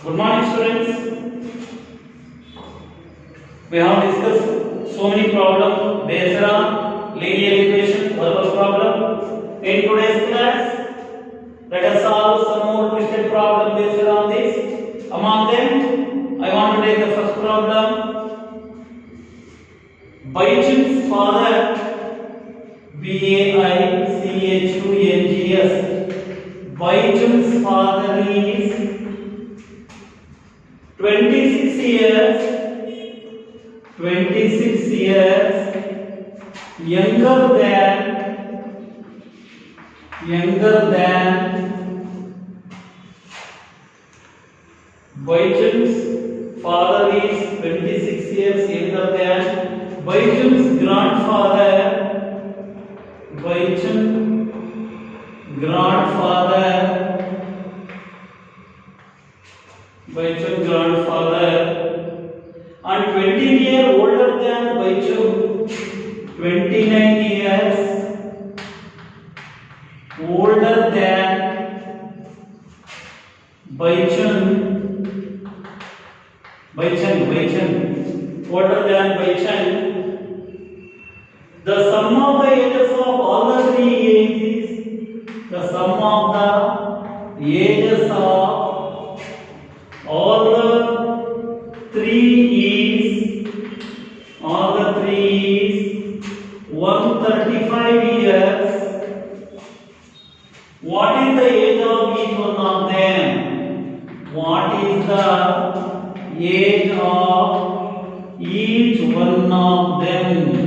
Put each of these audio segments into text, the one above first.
Good morning, students. We have discussed so many problems based on linear equation, verbal problem. In today's class, let us solve some more twisted problems based on this. Among them, I want to take the first problem. Baichung's father, Baichungs. Baichung's father is 26 years younger than Baichung's father is 26 years younger than Baichung's grandfather. Baichung grandfather and 20 years older than Baichung, 29 years older than Baichung, older than Baichung. The sum of the ages of all the three ages, the sum of the ages of all the three is 135 years. What is the age of each one of them? What is the age of each one of them?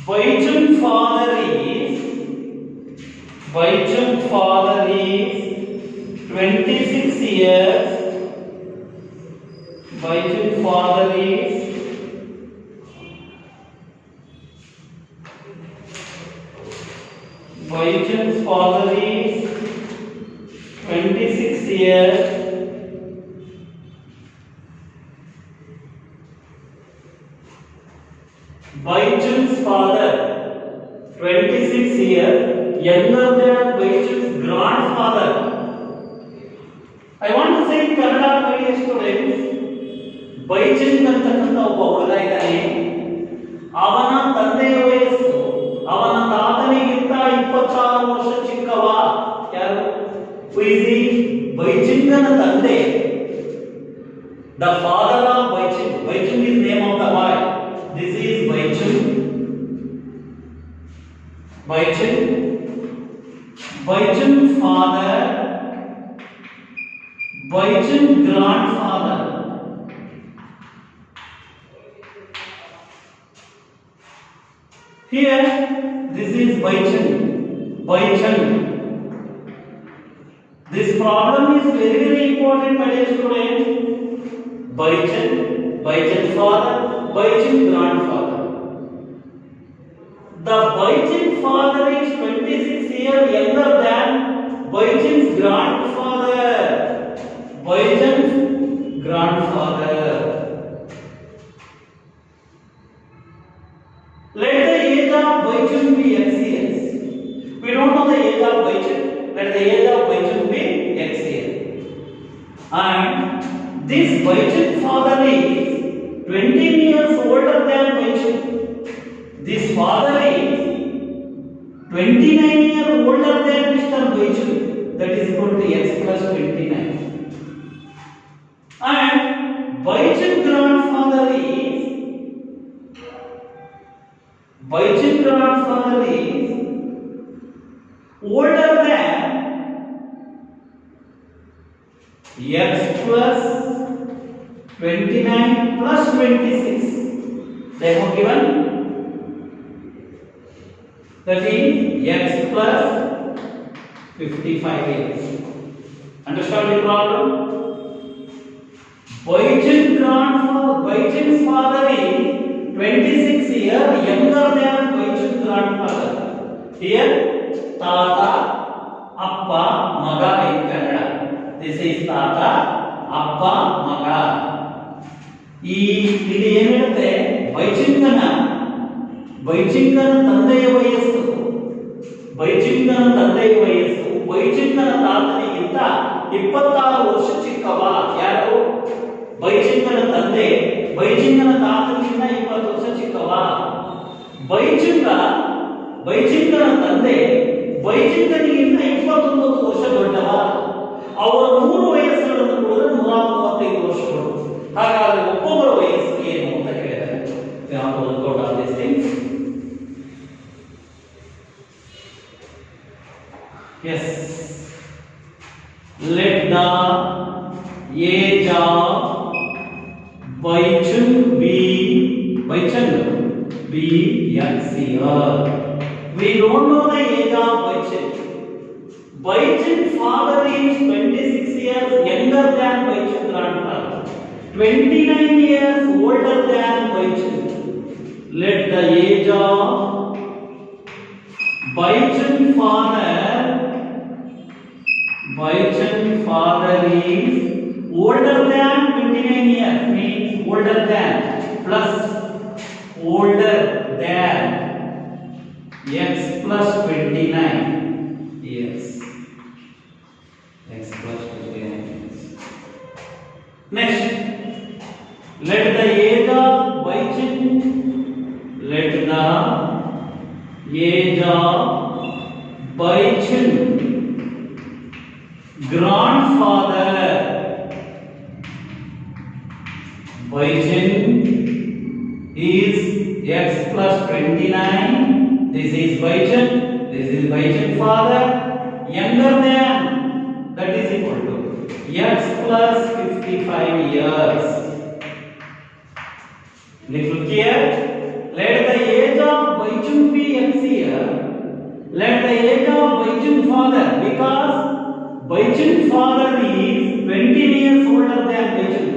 Baichung's father is 26 years. Baichung's father is 26 years. Baichung's father 26 years younger than Baichung's grandfather. I want to say in Kannada, my dear students, ಬೈಚಂಗ್ ಅಂತಕ್ಕಂಥ ಒಬ್ಬ ಹುಡುಗ ಇದ್ದಾನೆ. ಅವನ ತಂದೆಯ ವಯಸ್ಸು ಅವನ ತಾತನಿಗಿಂತ 26 ವರ್ಷ ಚಿಕ್ಕವ. ಯಾರು? ಬೈಚಂಗನ ತಂದೆ. The father of Baichung. Baichung is name of the boy. This is Baichung. Baichung's father, Baichung's grandfather. Here, this is Baichung. This problem is very important, my dear students. Baichung's father, Baichung's grandfather. The Baichung father is 26 years younger than Baichung's grandfather. Baichung's grandfather. Let the age of Baichung be X years. We don't know the age of Baichung. Let the age of Baichung be X years. And this Baichung father is 20 years older than Baichung. This father is 29 years older than Mr. Baichung. That is equal to X plus 29. And Baichung's grandfather is older than X plus 29 plus 26. They have given that is X plus 55 years. Understand the problem? Baichung's father is 26 years younger than Baichung's grandfather. Here, Tata, Appa, Maga in Kannada. This is Tata, Appa, Maga. ಇದು ಏನು ಹೇಳುತ್ತೆ? ಬೈಚುಂಗನ ತಂದೆಯ ವಯಸ್ಸು ಬೈಚುಂಗನ ತಾತನಿಗಿಂತ 26 ವರ್ಷ ಚಿಕ್ಕವ ಯಾರು ಬೈಚಿಂಗನ ತಂದೆ ಬೈಚಿಂಗನ ತಾತನಿಗಿಂತ 20 ವರ್ಷ ಚಿಕ್ಕವ ಬೈಚಿಂಗನ ತಂದೆ ಬೈಚಿಂಗನಿಗಿಂತ 29 ವರ್ಷ ದೊಡ್ಡವ ಅವರ 3 ವಯಸ್ಸುಗಳನ್ನು ಕೂಡ 135 ವರ್ಷಗಳು ಹಾಗಾದರೆ ಒಬ್ಬೊಬ್ಬರ ವಯಸ್ಸು ಏನು ಅಂತ ಕೇಳಿದ್ದಾರೆ ಯಾವ workout on this things yes let the age of Baichung be X year. We don't know the age of Baichung. Baichung's father is 26 years younger than Baichung's grandfather, 29 years older than Baichung. Let the age of Baichung's father is older than 29 years, means older than plus older than x plus 29 years. X plus 29 years. Next, let the age of Baichung grandfather Baichung is x plus 29. This is Baichung father younger than, that is equal to x plus 55 years. Look here, let the age of Baichung be x year. Let the age of Baichung father, because Baichung father is 20 years older than Baichung.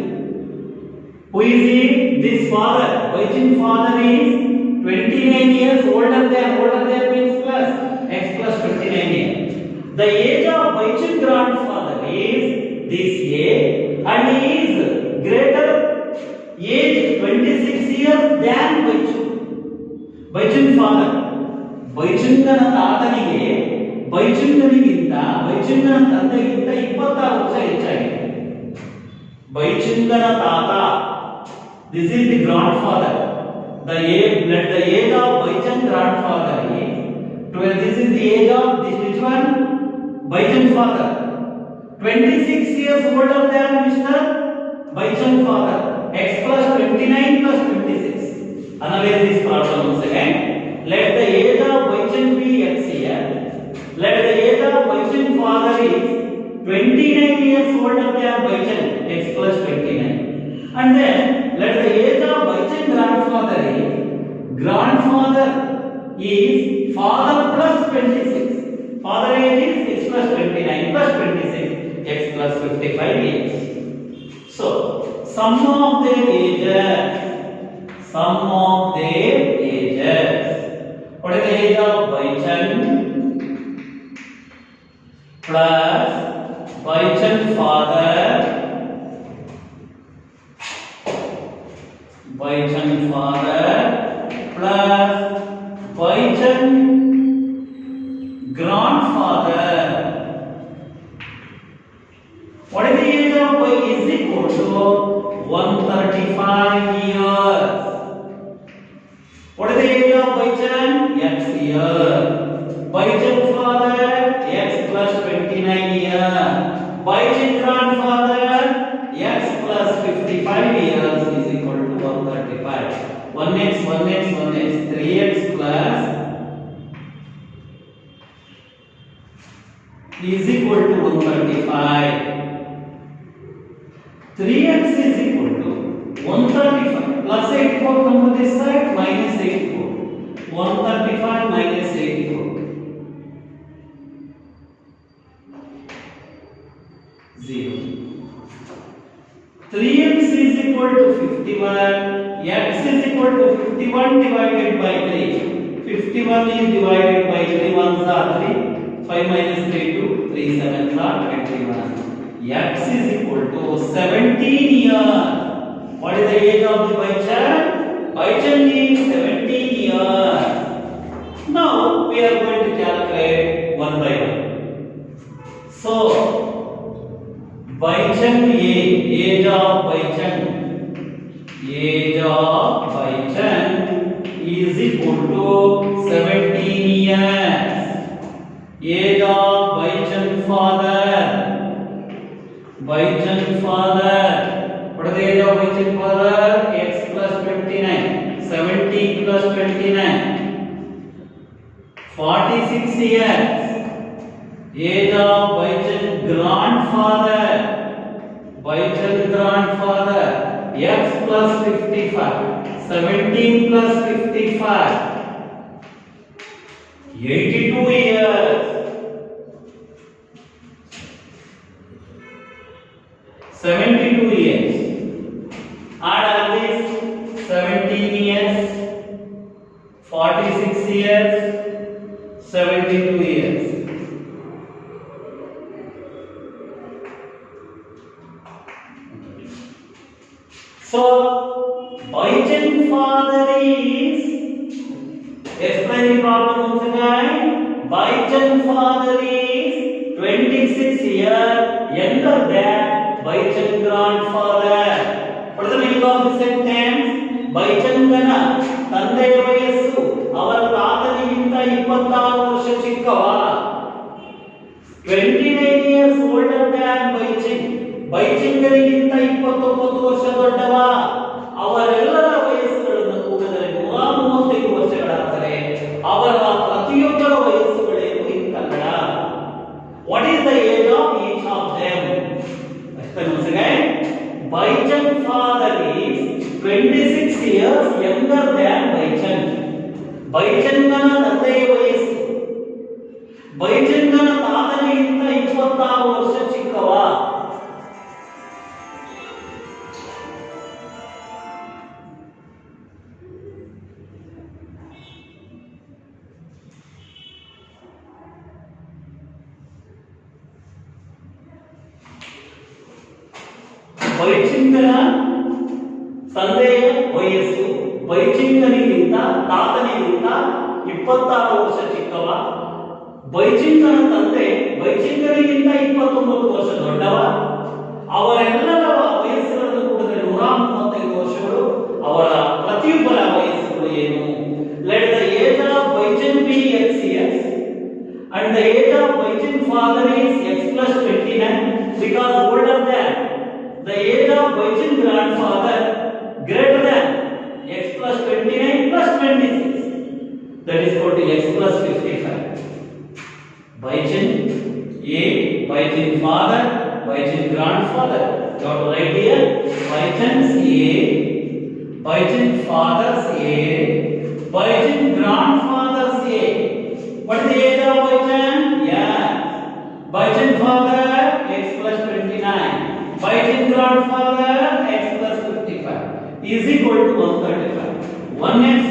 Who is he? This father. Baichung father is 29 years older than means plus x plus 29 years. The age of Baichung grandfather is this age and he is greater age 26 years than Baichung. Baichung father. ಬೈಚುಂಗನ ತಾತನಿಗೆ ಬೈಚುಂಗನ ತಂದೆಗಿಂತ 26 ವರ್ಷ ಹೆಚ್ಚಾಗಿದೆ. ಬೈಚುಂಗನ ತಾತ, this is the grandfather. Let the age of Baichung grandfather is 12. This is the age of which one? Baichung father. 26 years older than Mr. Baichung father. X plus 29 plus 26. Analyze this problem once again. Let the age of Baichung be x year. Let the age of Baichung father is 29 years older than Baichung, x plus 29. And then let the age of Baichung grandfather is father plus 26. Father age is x plus 29 plus 26, x plus 55 years. So sum of their ages. What is the age of Baichung plus Baichung father plus Baichung grandfather? What is the age of Baichung is equal to 135 years. What is the age of Baichung? X year. Baichung father x plus 29 year. Baichung grandfather x plus 55 years is equal to 135. 1x 3x plus is equal to 135. 3x is equal to 135 plus 84 come to this side minus 84. 135 minus 84. 0. 3x is equal to 51. X is equal to 51 divided by 3. 51 is divided by 3 ones are 3. 5 minus 3 2. 3 7s are 21. X is equal to 17 years. What is the age of the Baichung? Baichung is 17 years. Now we are going to calculate one by one. So Baichang age of Baichang is equal to 17 years. Age of Baichang father. What is the age of Baichang father? X plus 29. 70 plus 29. 46 years. Age of Baichang grandfather. X plus 55. 17 plus 55. 82 years. 72 years. Add all this. 17 years. 46 years. 72 years. So, Baichang father is, explain the problem once again. Baichang father is 26 years younger than Baichang grandfather. What is the meaning of this sentence? Baichangana ತಂದೆಯ ವಯಸ್ಸು ಅವರ ತಾತನಿಗಿಂತ 26 ವರ್ಷ ಚಿಕ್ಕವ. 29 years older than Baichang. ಬೈಚಿಂಗರಿಗಿಂತ 29 ವರ್ಷ ದೊಡ್ಡವ. ಅವರೆಲ್ಲರ ವಯಸ್ಸುಗಳನ್ನು ಕೂಡಿದರೆ 135 ವರ್ಷಗಳಾದರೆ ಅವರ ಪ್ರತಿಯೊಬ್ಬರ ವಯಸ್ಸುಗಳೇನು in Kannada? What is the age of each of them? Once again, Baichang father is 26 years younger than Baichang. ಬೈಚಂಗನ ತಂದೆಯ ವಯಸ್ಸು ಬೈಚಂಗನ ತಾತನಿಗಿಂತ 26 ವರ್ಷ ಚಿಕ್ಕವ. ಬೈಚಿಂಗನ ತಂದೆಯ ವಯಸ್ಸು ಬೈಚಿಂಗನಿಗಿಂತ ತಾತನಿಗಿಂತ 26 ವರ್ಷ ಚಿಕ್ಕವ. ಬೈಚಿಂಗನ ತಂದೆ ಬೈಚಿಂಗನಿಗಿಂತ 29 ವರ್ಷ ದೊಡ್ಡವ. ಅವರೆಲ್ಲರ ವಯಸ್ಸುಗಳನ್ನು ಕೂಡಿದರೆ 135 ವರ್ಷಗಳು. ಅವರ ಪ್ರತಿಯೊಬ್ಬರ ವಯಸ್ಸುಗಳು ಏನು? Let the age of Baichang be x years and the age of Baichang father is x plus 29 because older than the age of Baichang grandfather greater than x plus 29 plus 26, that is equal to x plus 55. Baichang A, Baichang father, Baichang grandfather. You have to write here Baichang's A, Baichang father's A, Baichang grandfather's A. What is the age of Baichang? Yeah, Baichang father x plus 29. Baichang grandfather x plus 55 is equal to 135. 1x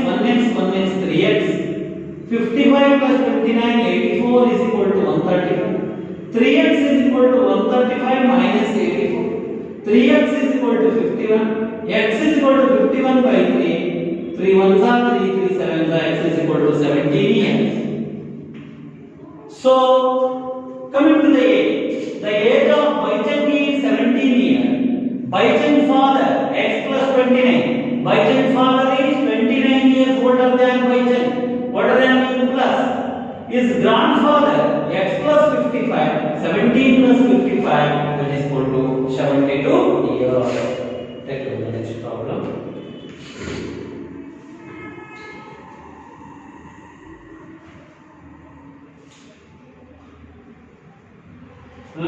3x. 55 plus 59 84 is equal to 132. 3x is equal to 135 minus 84. 3x is equal to 51. X is equal to 51 by 3. 3 1s are 3, 3 7s are x is equal to 17 years. So, coming to the age of Baichang is 17 years. Baichang father x plus 29. Baichang father is 29 years older than Baichang. Older than means plus. His grandfather x plus 55. 17 plus 55 that is equal to 72 years. Take the next problem.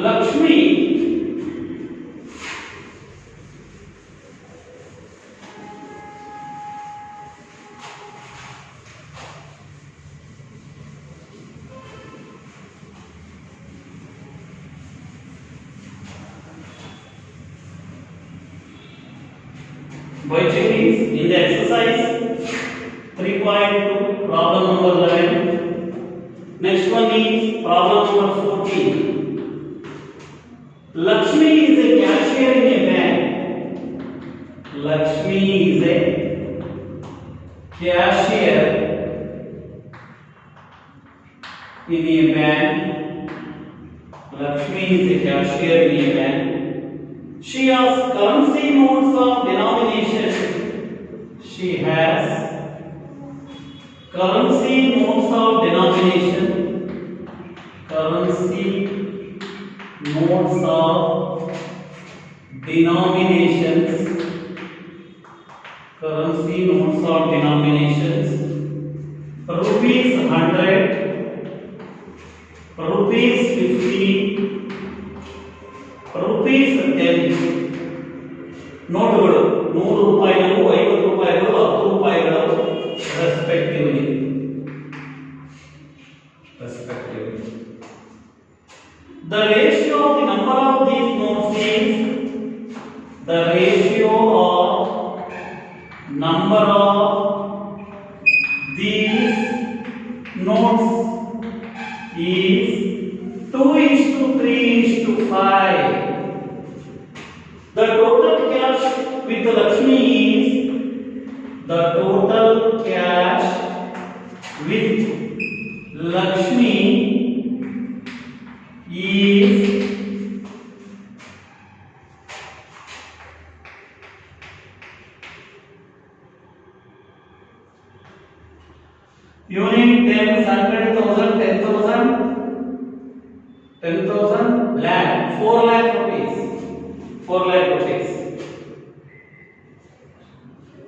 Lakshmi Baichang is in the exercise 3.2 problem number 11. Next one is problem number 14. Lakshmi is a cashier in a bank. Lakshmi is a cashier in a bank. Lakshmi is a cashier in a bank. She has currency notes of denomination. She has currency notes of denomination. Currency notes of denominations. Currency notes of denominations. Rupees 100, rupees 50, rupees 10. ನೋಟುಗಳು 100 ರೂಪಾಯಿಗಳು 50 ರೂಪಾಯಿಗಳು 10 ರೂಪಾಯಿಗಳು respectively. The ratio of the number of these notes is the ratio of number of these notes is 2:3:5. The total cash with Lakshmi is the total cash with Lakshmi is unit 10, 100,000, 10,000, 10,000 lakh, 4 lakh rupees, 4 lakh rupees,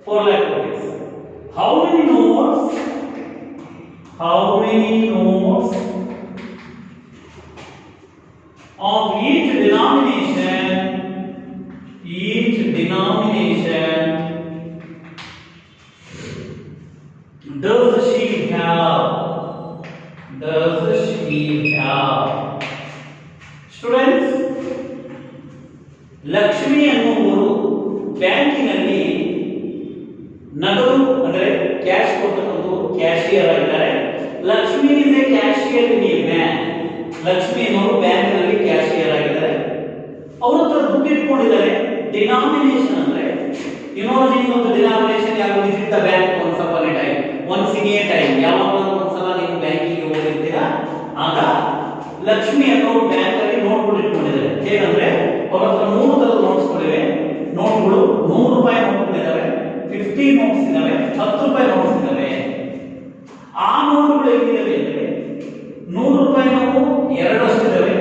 4 lakh rupees. How many notes? How many notes of each denomination? Each denomination does she have? Does she have? Students, Lakshmi ಅನ್ನುವರು ಬ್ಯಾಂಕಿನಲ್ಲಿ ನಗದು ಅಂದರೆ cash ಕೊಟ್ಟಂತ cashier ಆಗಿದ್ದಾರೆ. Lakshmi is A cashier in a bank. Lakshmi ಅನ್ನೋರು bank ನಲ್ಲಿ cashier ಆಗಿದ್ದಾರೆ. ಅವ್ರ ಹತ್ರ ದುಡ್ಡು ಇಟ್ಕೊಂಡಿದ್ದಾರೆ. ಡಿನಾಮಿನೇಷನ್ ಅಂದ್ರೆ ಯುನೋಜಿಂಗ್ ಆಫ್ ದ ಡಿನಾಮಿನೇಷನ್ ಯಾವ visit the bank once upon A time, once in a time. ಯಾವಾಗ ಒಂದ್ಸಲ ನೀವು ಬ್ಯಾಂಕಿಗೆ ಹೋಗಿರ್ತೀರಾ ಆಗ ಲಕ್ಷ್ಮಿ ಅನ್ನೋರು ಬ್ಯಾಂಕ್ ಅಲ್ಲಿ ನೋಟ್ಗಳು ಇಟ್ಕೊಂಡಿದ್ದಾರೆ. ಹೇಗಂದ್ರೆ ಅವ್ರ ಹತ್ರ 3 ತರದ ನೋಟ್ಸ್ಗಳಿವೆ. ನೋಟ್ಗಳು 100 ರೂಪಾಯಿ ನೋಟ್ಗಳಿದ್ದಾವೆ, 50 ನೋಟ್ಸ್ ಇದಾವೆ, 10 ರೂಪಾಯಿ ನೋಟ್ಸ್ ಇದಾವೆ. ಆ ನೋಟ್ಗಳು ಹೇಗಿದಾವೆ ಅಂದ್ರೆ 100 ರೂಪಾಯಿ ನೋಟು 2 ಇದಾವೆ,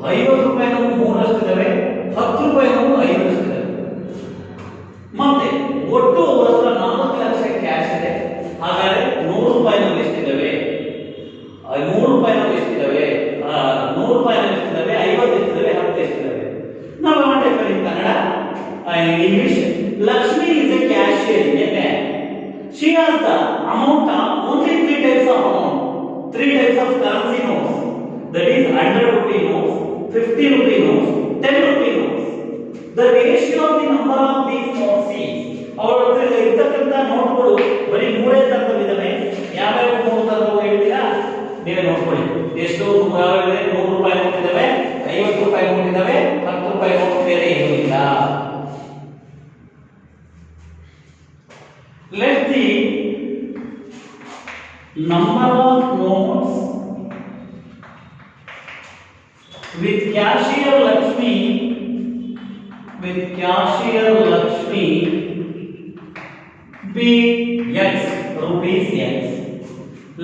50 ರೂಪಾಯಿ ನೋಟು 3 ಇದಾವೆ, 10 ರೂಪಾಯಿ ನೋಟು 5 ಇದಾವೆ. ಮತ್ತೆ ಒಟ್ಟು ಅವರ ಹತ್ರ 4 ಲಕ್ಷ ಕ್ಯಾಶ್ ಇದೆ. ಹಾಗಾದ್ರೆ 100 ರೂಪಾಯಿನಲ್ಲಿ ಎಷ್ಟಿದಾವೆ? 100 ರೂಪಾಯಿನಲ್ಲಿ ಎಷ್ಟಿದಾವೆ? 100 ರೂಪಾಯಿನಲ್ಲಿ ಎಷ್ಟಿದಾವೆ? 50 ಎಷ್ಟಿದಾವೆ? 10 ಎಷ್ಟಿದಾವೆ? ನಾವು ಮಾಡಬೇಕು in Kannada, in English. Lakshmi is a cashier in a bank. She has the amount of only 3 types of amount, 3 types of currency notes. That is 100 rupee notes, 50 rupee notes, 10 rupee notes. The ratio of the number of these notes is, ಅವರ ಹತ್ರ ಇರ್ತಕ್ಕಂಥ ನೋಟ್ಗಳು ಬರೀ 3 ತರದಲ್ಲಿದ್ದಾವೆ. ಯಾವ್ಯಾವ 3 ತರದವು ಹೇಳ್ತೀರಾ? ನೀವೇ ನೋಡ್ಕೊಳ್ಳಿ. ಎಷ್ಟು ಯಾವ್ಯಾವ 100 ರೂಪಾಯಿ ನೋಟ್ ಇದಾವೆ, 50 ರೂಪಾಯಿ ನೋಟ್ ಇದಾವೆ, 10 ರೂಪಾಯಿ ನೋಟ್ ಬೇರೆ ಏನೂ ಇಲ್ಲ. Let the number of notes with cashier Lakshmi be X, rupees X.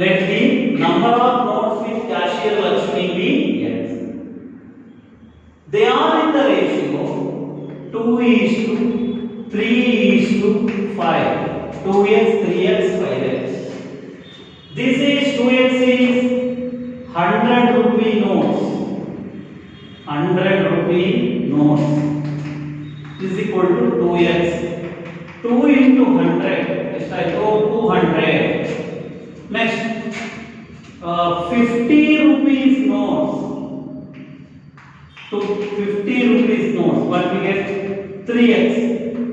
Let the number of notes with cashier Lakshmi be X. They are in the ratio 2:3:5. 2x, 3x, 5x. This is 2x is 100 rupee notes. 100 rupee notes is equal to 2x. 2 into 100 is equal to 200. Next, 50 rupees notes. To 50 rupees notes, what we get? 3x.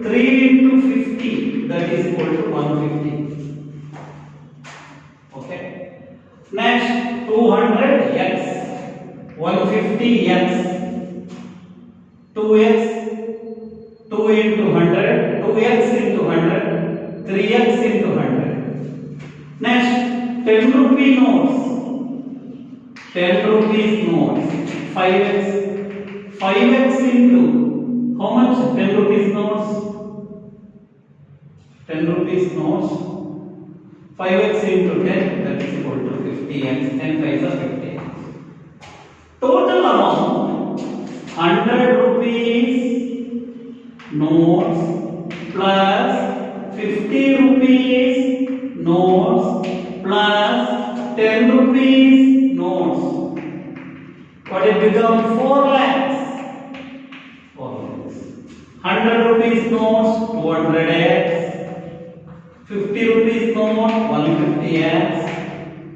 3 into 50, that is equal to 150. Okay. Next, 200x, 150x, 2x, 2 into 100, 2x into 100, 3x into 100. Next, 10 rupee notes, 10 rupees notes, 5x, 5x into How much? 10 rupees notes. 10 rupees notes. 5x into 10, that is equal to 50x. 10 5s are 50. Total amount 100 rupees notes plus 50 rupees notes plus 10 rupees notes. What it become? 4 lakhs. 4 lakhs. 100 rupees notes 200x. 50 rupees note 150x.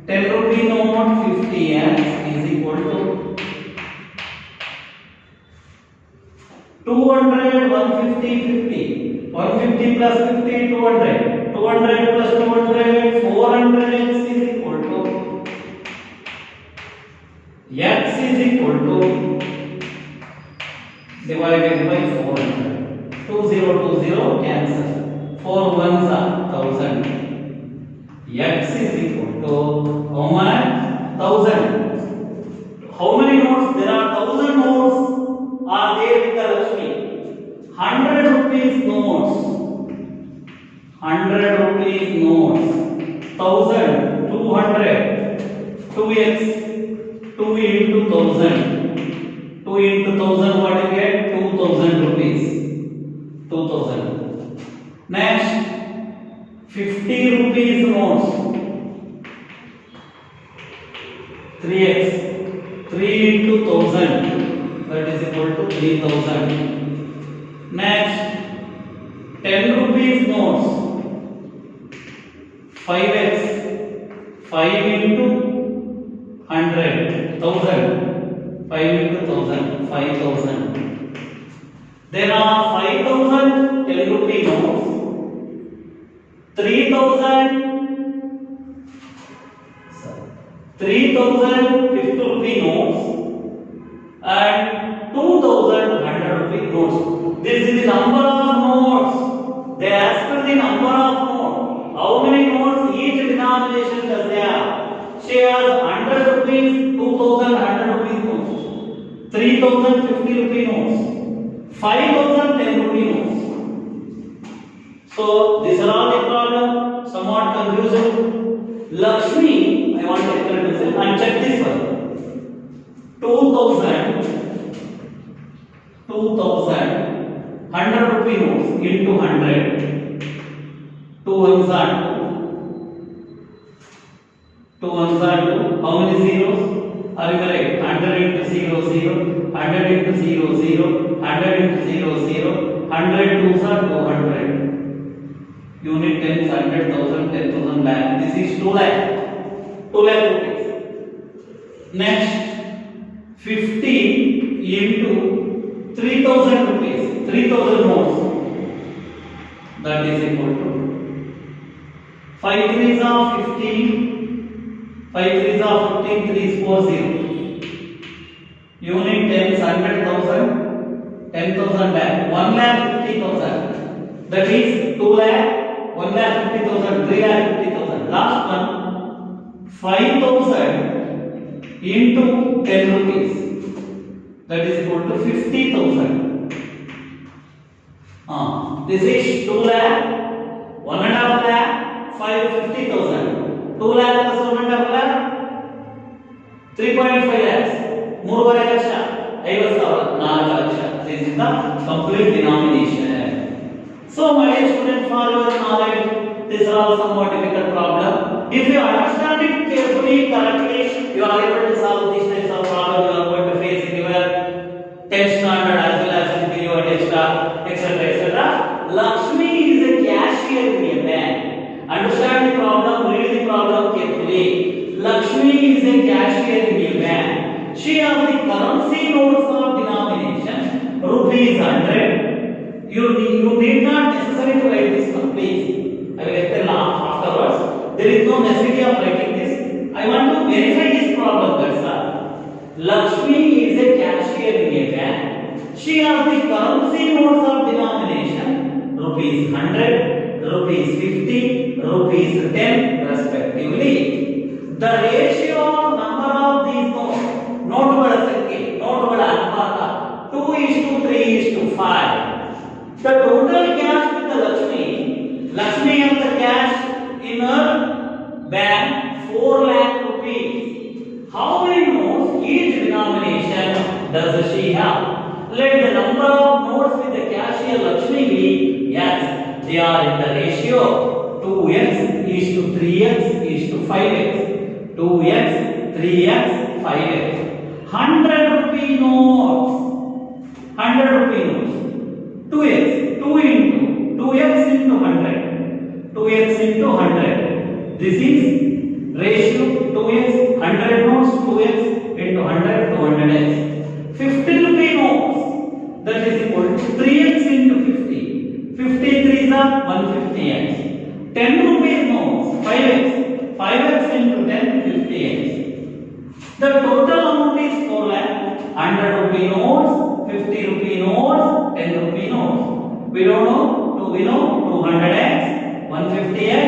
10 rupee note 50x is equal to 200, 150, 50. 150 plus 50, 200. 200 plus 200, 400x is equal to x is equal to divided by 400. 2020 cancel. 4 ones are 1000. X is equal to how much? 1000. How many notes? There are 1000 notes are there with the Lakshmi. 100 rupees notes. 100 rupees notes. 1000. 200. 2x. 2 into 1000. 2 into 1000 what you get? 2000 rupees. 2000. Next 50 rupees notes. 3x. 3 into 1000 that is equal to 3000. Next 10 rupees notes. 5x. 5 into 100. 1000. 5 into 1000. 5000. There are 5000 10 rupee notes. 3000 50 rupee notes and 2000 rupee notes. This is the number of notes. They ask for the number of notes. How many notes each denomination does they have? She has 100 rupees, 2000 rupees notes, 3000 50 rupee notes, 5000 10 rupee notes. So these are all the problem, somewhat confusing. Lakshmi, I want to represent this and check this one. 100 rupee notes into 100. 2 ones are 2 ones are 2. How many zeros? Are you correct? 100 into 0 0. 100 into 0 0. 100 into 0 0. 100 twos are 200. Unit 10 100,000 10,000 lakh. This is 2 lakh. 2 lakh rupees. Next 50 into 3,000 rupees. 3,000 notes. That is equal to 5 threes are 15. 5 threes are 15. 3 4 0. Unit 10 100,000 10,000 lakh. 1 lakh 50,000. That is 2 lakh. 1 lakh 50,000, 3 lakh 50,000. Last one 5,000 into 10 rupees. That is equal to 50,000. This is 2 lakh, 1.5 lakh, 50,000. 2 lakh plus 1.5 lakh, 3.5 lakhs. 3.5 lakh 50,000 4 lakh. This is the complete denomination. So my dear student, for your knowledge, these are all somewhat difficult problem. If you understand it carefully, correctly, you are able to solve these types of problem you are going to face in your 10th standard as well as in your etc. etc. Lakshmi is a cashier in a bank. Understand the problem, read the problem carefully. Lakshmi is a cashier in a bank. She has the currency notes of denomination rupees 100. You need not necessarily to write this one, please. I will explain afterwards. There is no necessity of writing this. I want to verify this problem, that's all. Lakshmi is a cashier in a bank. She has the currency notes of denomination rupees 100, rupees 50, rupees 10 respectively. The ratio of number of these notes, note bada sankhya, note bada anupata, 2:3:5. bank 4 lakh rupees. How many notes each denomination does she have? Let the number of notes with the cashier Lakshmi be, yes, they are in the ratio 2x is to 3x is to 5x. 2x, 3x, 5x. 100 rupee notes. 100 rupee notes. 2x, 2x into 100. 2x into 100. This is ratio 2x, 100 notes, 2x into 100, 200x. 50 rupee notes. That is equal to 3x into 50. 50 3s are 150x. 10 rupees notes, 5x. 5x into 10, 50x. The total amount is 4 lakh. 100 rupee notes, 50 rupee notes, 10 rupee notes. We don't know, we know 200x, 150x,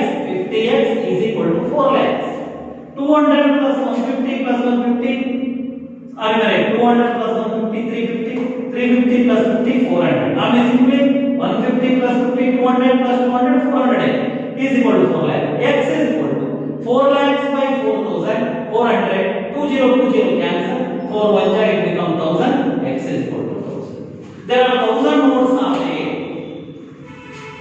50x is equal to 4 lakhs. 200 plus 150 plus 150, are you correct? 200 plus 150, 350, 350 plus 50, 400. Now basically 150 plus 50, 200 plus 200, 400 is equal to 4 lakh. X is equal to 4 lakhs by 4,000, 400, 2020 cancel, 4 1 it becomes 1000, x is equal to 1000. There are 1000 notes are there.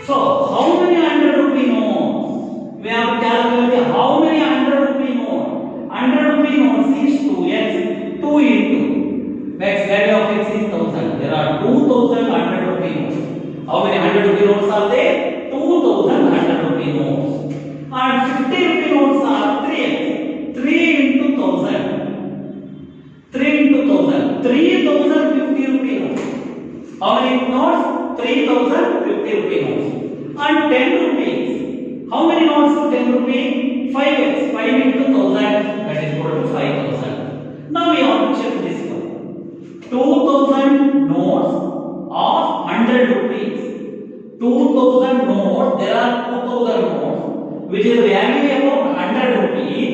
So, how many 100 rupee notes? We have to calculate how many 100 rupee notes. 100 rupee notes is 2x, 2 into x value of x is 1000. There are 2000 100 rupee notes. How many 100 rupee notes are there? 2000 100 rupee notes. And 50 rupee notes are 3x. 3 into 1000. 3 into 1000. 3050 rupee notes. How many notes? 3050 rupee notes. And 10 rupees. How many notes for 10 rupees? 5x. 5 into 1000. That is equal to 5000. Now we have to check this one. 2000 notes of 100 rupees. 2000 notes. There are 2000 notes, which is value about 100 rupees.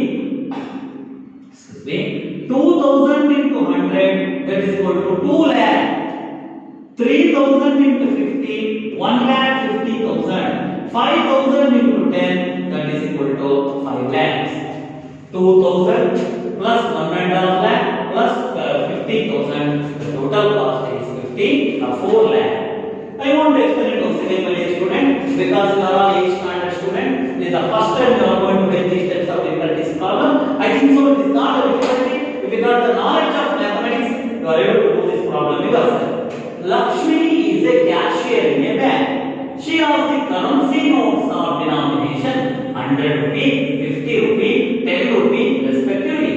Excuse me. 2000 into 100, that is equal to 2 lakh. 3000 into 50, 1 lakh 50,000. 5000 into 10, that is equal to 5 lakhs. 2000 plus 1.5 lakh plus 50,000. The total cost is 4 lakh. I want to explain it once again, my dear student, because you are all 8th standard student. This is the first time you are going to get these types of difficulties problem. I think so. It is not a difficulty. If you got the knowledge of mathematics, you are able to do this problem yourself. Lakshmi is a cashier in a bank. She has the currency notes of denomination 100 rupee, 50 rupee, 10 rupee respectively.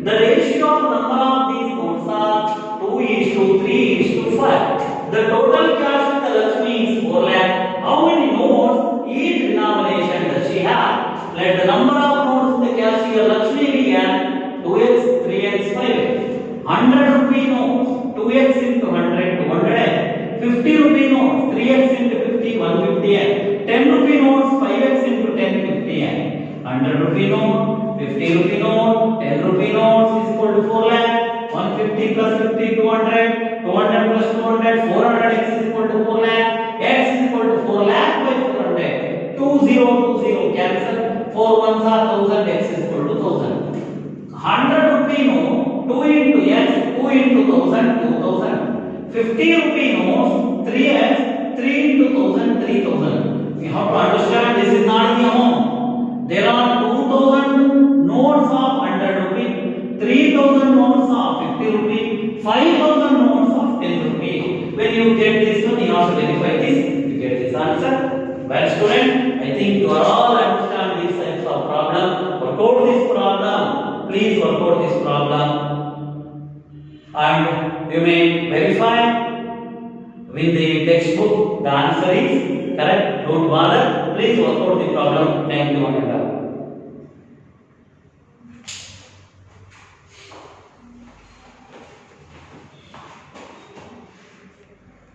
The ratio of number of these notes are 2 is to 3 is to 5. The total cash with the Lakshmi is 4 lakh. How many notes each denomination does she have? Let the number of notes in the cashier Lakshmi be at 2x, 3x, 5x. 100 rupee notes, 2x into 100, 200x. 50 rupee notes, 3x into 50, 150x. 10 rupee notes, 5x into 10, 50x. 100 rupee note, 50 rupee note, 10 rupee notes is equal to 4 lakh. 150 plus 50, 200. 200 plus 200, 400 x is equal to 4 lakh. X is equal to 4 lakh by 400. 2020 cancel. 4 ones are 1000, x is equal to 1000. 100 rupee note, 2 into x, 2 into 1000, 2000. 50 rupee notes, 3x, 3 into 1000, 3000. We have to understand this is not the amount. There are 2000 notes of 100 rupee, 3000 notes of 50 rupee, 5000 notes of 10 rupee. When you get this one, you have to verify this, you get this answer. Well, student, I think you are all understand these types of problem. Work out this problem. Please work out this problem. And you may verify with the textbook the answer is correct. Don't bother. Please work out the problem. Thank you.